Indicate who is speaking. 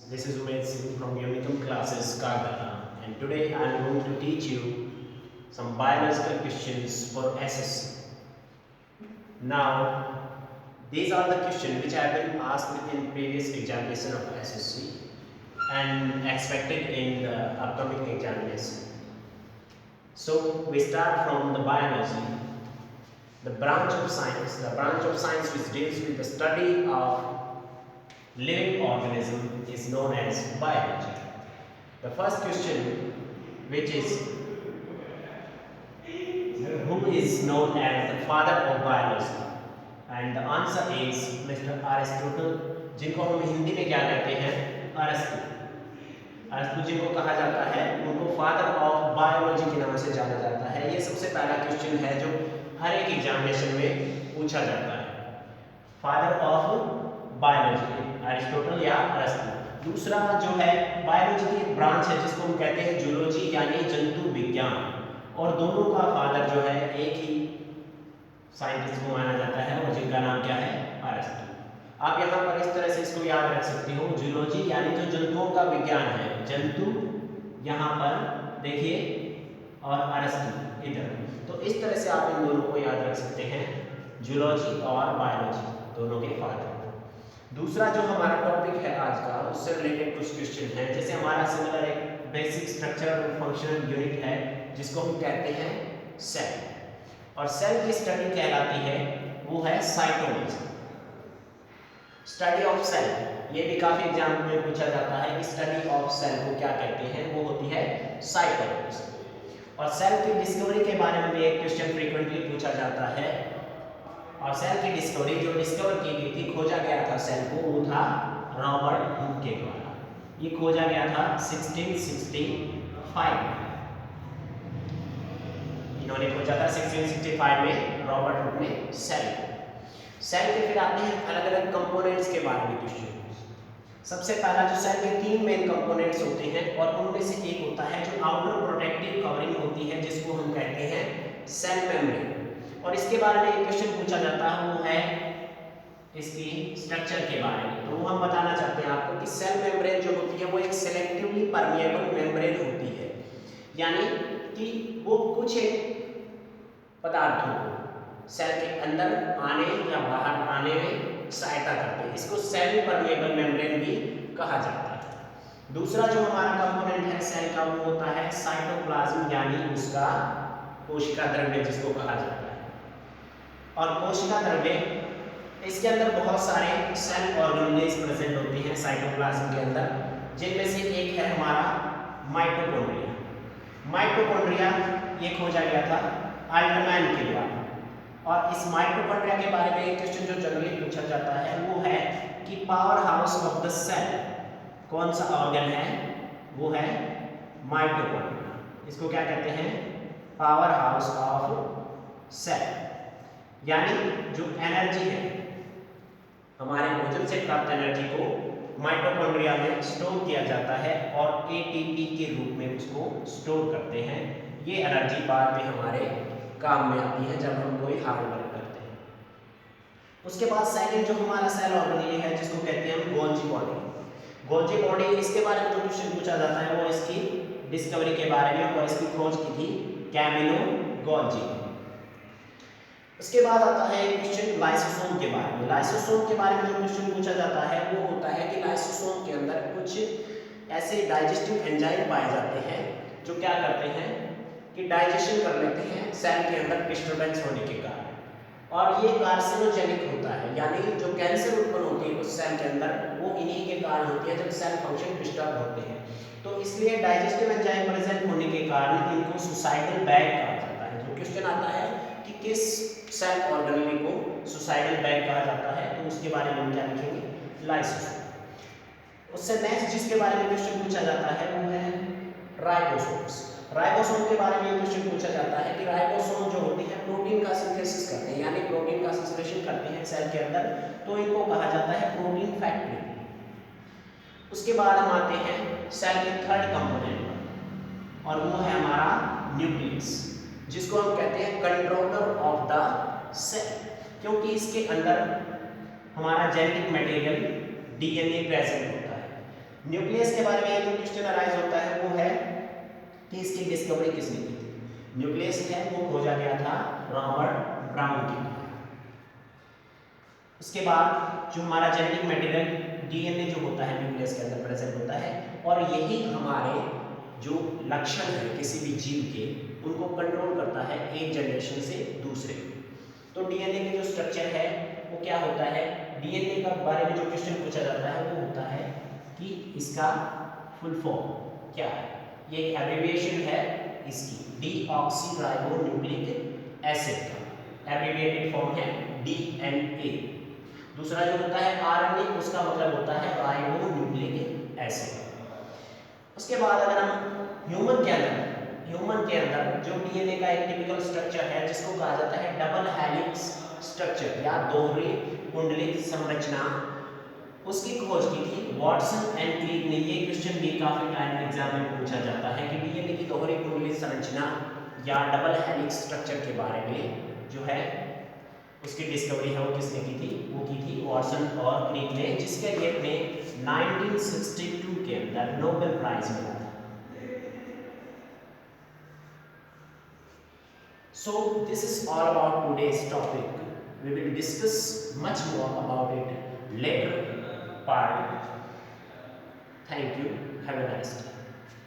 Speaker 1: This is Umed Singh from Unicum Classes, Kagala, and today I am going to teach you some biological questions for SSC. Now, these are the questions which have been asked in previous examination of SSC and expected in the upcoming examination. So, we start from the biology, the branch of science which deals with the study of living organism is known as biology. The first question, which is who is known as the father of biology, and the answer is Mr. Aristotle, जिनको हम हिंदी में क्या कहते हैं, अरस्तु। अरस्तु जिनको कहा जाता है उनको फादर ऑफ बायोलॉजी के नाम से जाना जाता है। ये सबसे पहला क्वेश्चन है जो हर एक एग्जामिनेशन में पूछा जाता है, फादर ऑफ बायोलॉजी अरिस्टोटल या अरस्तु। दूसरा जो है बायोलॉजी की एक ब्रांच है जिसको हम कहते हैं जूलॉजी यानी जंतु विज्ञान, और दोनों का फादर जो है एक ही साइंटिस्ट को माना जाता है और जिनका नाम क्या है, अरस्तु। आप यहाँ पर इस तरह से इसको याद रख सकते हो, जूलॉजी यानी जो जंतुओं का विज्ञान है, जंतु यहाँ पर देखिए और अरस्तु इधर, तो इस तरह से आप इन दोनों को याद रख सकते हैं, जूलॉजी और बायोलॉजी दोनों के फादर। दूसरा जो हमारा टॉपिक है आज का, उससे रिलेटेड कुछ क्वेश्चन है, जैसे हमारा सिमिलर एक बेसिक स्ट्रक्चर और फंक्शनल यूनिट है जिसको हम कहते हैं सेल, और सेल की स्टडी कहलाती है वो है साइटोलॉजी, स्टडी ऑफ सेल। ये भी काफी एग्जाम में पूछा जाता है कि स्टडी ऑफ सेल को क्या कहते हैं, वो होती है साइटोलॉजी। और सेल की डिस्कवरी के बारे में भी एक क्वेश्चन फ्रीक्वेंटली पूछा जाता है, और सेल की डिस्कवरी जो डिस्कवर की गई थी, खोजा गया था सेल को, वो था रॉबर्ट हुक के द्वारा। ये खोजा गया था 1665 में, इन्होंने खोजा था 1665 में रॉबर्ट हुक ने सेल को। सेल के फिर आते हैं अलग अलग कंपोनेंट्स के बारे में क्वेश्चन। सबसे पहला जो सेल के तीन मेन कंपोनेंट्स होते हैं, और उनमें से एक होता है जो आउटर प्रोटेक्टिव कवरिंग होती है जिसको हम कहते हैं सेल मेम्ब्रेन, और इसके बारे में एक क्वेश्चन पूछा जाता है, वो है इसकी स्ट्रक्चर के बारे में। तो वो हम बताना चाहते हैं आपको कि सेल मेम्ब्रेन जो होती है वो एक सेलेक्टिवली परमिएबल मेम्ब्रेन होती है, यानी कि वो कुछ एक पदार्थों को सेल के अंदर आने या बाहर आने में सहायता करते हैं, इसको सेल परमिएबल मेम्ब्रेन भी कहा जाता है। दूसरा जो हमारा कंपोनेंट है सेल का, वो होता है साइटोप्लाज्म, यानी उसका कोशिका द्रव्य जिसको कहा जाता है। और कोशिका द्रव्य, इसके अंदर बहुत सारे सेल ऑर्गेनेल्स प्रेजेंट होते हैं साइटोप्लाज्म के अंदर, जिनमें से एक है हमारा माइटोकॉन्ड्रिया। माइटोकॉन्ड्रिया ये खोजा गया था अल्टमैन के द्वारा, और इस माइटोकॉन्ड्रिया के बारे में एक क्वेश्चन जो जनरली पूछा जाता है वो है कि power house of the cell कौन सा ऑर्गन है, वो है माइटोकॉन्ड्रिया। इसको क्या कहते हैं, पावर हाउस ऑफ सेल, यानी जो एनर्जी है, हमारे भोजन से प्राप्त एनर्जी को माइटोकॉन्ड्रिया में स्टोर किया जाता है और एटीपी के रूप में उसको स्टोर करते हैं। ये एनर्जी बाद में हमारे काम में आती है जब हम कोई हार्ड वर्क करते हैं। उसके बाद सेकंड जो हमारा सेल ऑर्गेनेल है जिसको कहते हैं हम गोल्जी बॉडी। गोल्जी बॉडी, इसके बारे में जो क्वेश्चन पूछा जाता है वो इसकी डिस्कवरी के बारे में, और इसकी खोज की थी कैमिलो गोल्जी। उसके बाद आता है क्वेश्चन लाइसोसोम के बारे में। लाइसोसोम के बारे में जो क्वेश्चन पूछा जाता है वो होता है कि लाइसोसोम के अंदर कुछ ऐसे डाइजेस्टिव एंजाइम पाए जाते हैं जो क्या करते हैं कि डाइजेशन कर लेते हैं सेल के अंदर डिस्टर्बेंस होने के कारण, और ये कार्सिनोजेनिक होता है, यानी जो कैंसर उत्पन्न होती है उस सेल के अंदर वो इन्हीं के कारण होती है जब सेल फंक्शन डिस्टर्ब होते हैं। तो इसलिए डाइजेस्टिव एंजाइम प्रेजेंट होने के कारण इनको सुसाइडल बैग कहा जाता है। जो क्वेश्चन आता है कि किस सेल ऑर्गेनेल को सुसाइडल बैग कहा जाता है, तो उसके बारे में हम क्या लिखेंगे, लाइसोसोम। उससे नेक्स्ट जिसके बारे में क्वेश्चन पूछा जाता है वो है राइबोसोम्स। राइबोसोम के बारे में क्वेश्चन पूछा जाता है कि राइबोसोम जो होते हैं प्रोटीन का सिंथेसिस करते हैं, यानी प्रोटीन का संश्लेषण करते हैं सेल के अंदर, तो इनको कहा जाता है प्रोटीन फैक्ट्री। उसके बाद हम आते हैं सेल के थर्ड कंपोनेंट पर, और वो है हमारा न्यूक्लियस, जिसको हम कहते हैं कंट्रोलर ऑफ द सेल, क्योंकि इसके अंदर हमारा जेनेटिक मटेरियल डीएनए प्रेजेंट होता है। न्यूक्लियस के बारे में जो क्वेश्चन अराइज होता है वो है कि इसकी डिस्कवरी किसने की थी। न्यूक्लियस है वो खोजा गया था रॉबर्ट ब्राउन के द्वारा। उसके बाद जो हमारा जेनेटिक मटेरियल डीएनए जो होता है न्यूक्लियस के अंदर प्रेजेंट होता है, और यही हमारे जो लक्षण है किसी भी जीव के उनको कंट्रोल करता है एक जनरेशन से दूसरे। तो डीएनए के जो स्ट्रक्चर है वो क्या होता है, डीएनए का बारे में जो क्वेश्चन पूछा जाता है वो होता है कि इसका फुल फॉर्म क्या है। ये एक एब्रिविएशन है इसकी, डीऑक्सीराइबोन्यूक्लिक एसिड का एब्रिविएटेड फॉर्म है डीएनए। दूसरा जो होता है आरएनए, उसका मतलब होता है राइबोन्यूक्लिक एसिड। उसके बाद अगर हम ह्यूमन के अंदर जो डीएनए का एक टिपिकल स्ट्रक्चर है जिसको कहा जाता है डबल हेलिक्स स्ट्रक्चर या दोहरी कुंडलित संरचना, उसकी खोज की थी वाटसन एंड क्रीक ने। ये क्वेश्चन भी काफी टाइम एग्जाम में पूछा जाता है कि डीएनए की दोहरी कुंडलित संरचना या डबल हेलिक्स स्ट्रक्चर के बारे में जो है उसकी डिस्कवरी है वो किसने की थी, वो की थी वाटसन और क्रीक ने, जिसके लिए उन्हें 1962 के अंदर नोबेल प्राइज मिला था। So this is all about today's topic. We will discuss much more about it later part. Thank you. Have a nice day.